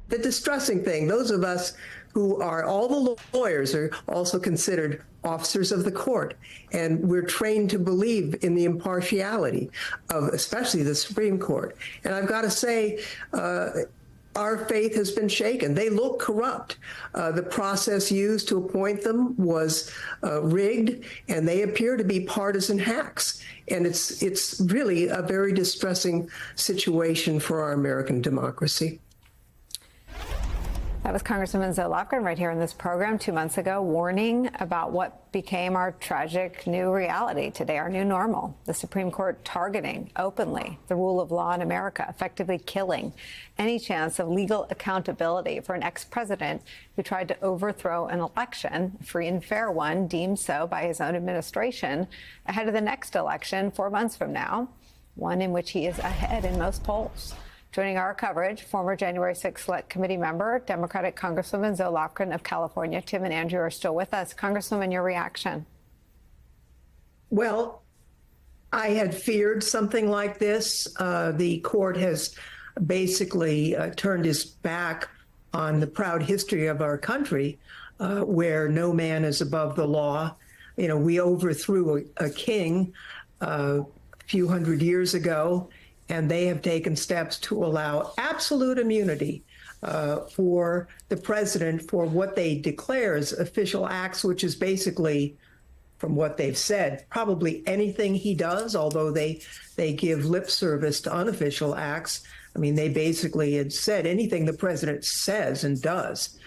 the distressing thing, those of us who are all the lawyers are also considered officers of the court. And we're trained to believe in the impartiality of especially the Supreme Court. And I've got to say, our faith has been shaken. They look corrupt. The process used to appoint them was rigged, and they appear to be partisan hacks. And it's really a very distressing situation for our American democracy. That was Congresswoman Zoe Lofgren right here in this program 2 months ago, warning about what became our tragic new reality today, our new normal. The Supreme Court targeting openly the rule of law in America, effectively killing any chance of legal accountability for an ex-president who tried to overthrow an election, free and fair one, deemed so by his own administration, ahead of the next election 4 months from now, one in which he is ahead in most polls. Joining our coverage, former January 6th Select Committee member, Democratic Congresswoman Zoe Lofgren of California. Tim and Andrew are still with us. Congresswoman, your reaction? Well, I had feared something like this. The court has basically turned its back on the proud history of our country, where no man is above the law. You know, we overthrew a king a few hundred years ago, and they have taken steps to allow absolute immunity for the president for what they declare as official acts, which is basically, from what they've said, probably anything he does, although they give lip service to unofficial acts. I mean, they basically had said anything the president says and does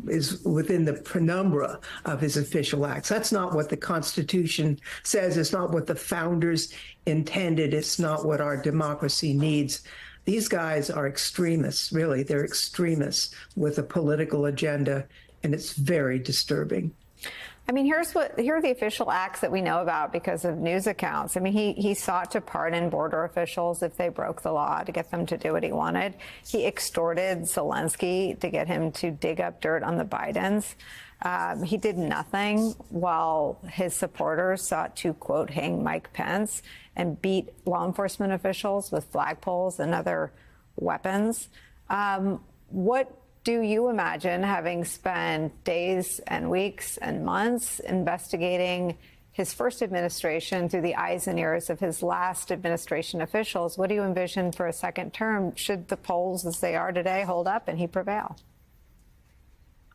is within the penumbra of his official acts. That's not what the Constitution says. It's not what the founders intended. It's not what our democracy needs. These guys are extremists, really. They're extremists with a political agenda, and it's very disturbing. I mean, here are the official acts that we know about because of news accounts. I mean, he sought to pardon border officials if they broke the law to get them to do what he wanted. He extorted Zelensky to get him to dig up dirt on the Bidens. He did nothing while his supporters sought to, quote, hang Mike Pence and beat law enforcement officials with flagpoles and other weapons. What do you imagine, having spent days and weeks and months investigating his first administration through the eyes and ears of his last administration officials, what do you envision for a second term should the polls as they are today hold up and he prevail?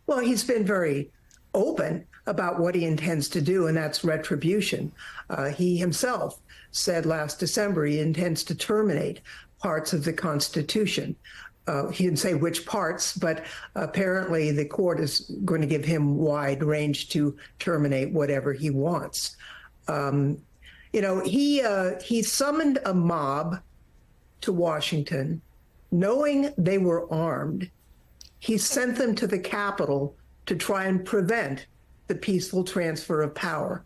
Well, he's been very open about what he intends to do, and that's retribution. He himself said last December he intends to terminate parts of the Constitution. He didn't say which parts, but apparently the court is going to give him wide range to terminate whatever he wants. You know, he summoned a mob to Washington, knowing they were armed. He sent them to the Capitol to try and prevent the peaceful transfer of power.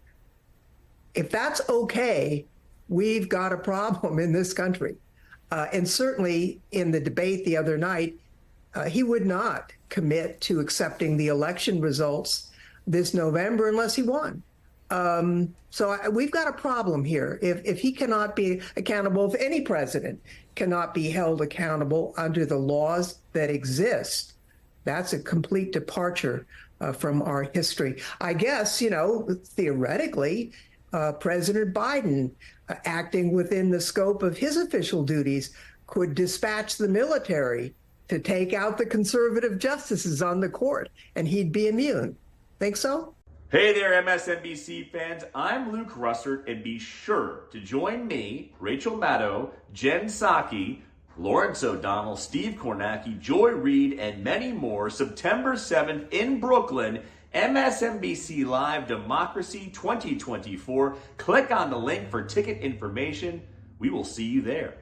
If that's okay, we've got a problem in this country. And certainly in the debate the other night, he would not commit to accepting the election results this November unless he won. So we've got a problem here. If he cannot be accountable, if any president cannot be held accountable under the laws that exist, that's a complete departure from our history. I guess, you know, theoretically, President Biden, acting within the scope of his official duties, could dispatch the military to take out the conservative justices on the court, and he'd be immune. Think so? Hey there, MSNBC fans. I'm Luke Russert, and be sure to join me, Rachel Maddow, Jen Psaki, Lawrence O'Donnell, Steve Kornacki, Joy Reid, and many more September 7th in Brooklyn, MSNBC Live Democracy 2024. Click on the link for ticket information. We will see you there.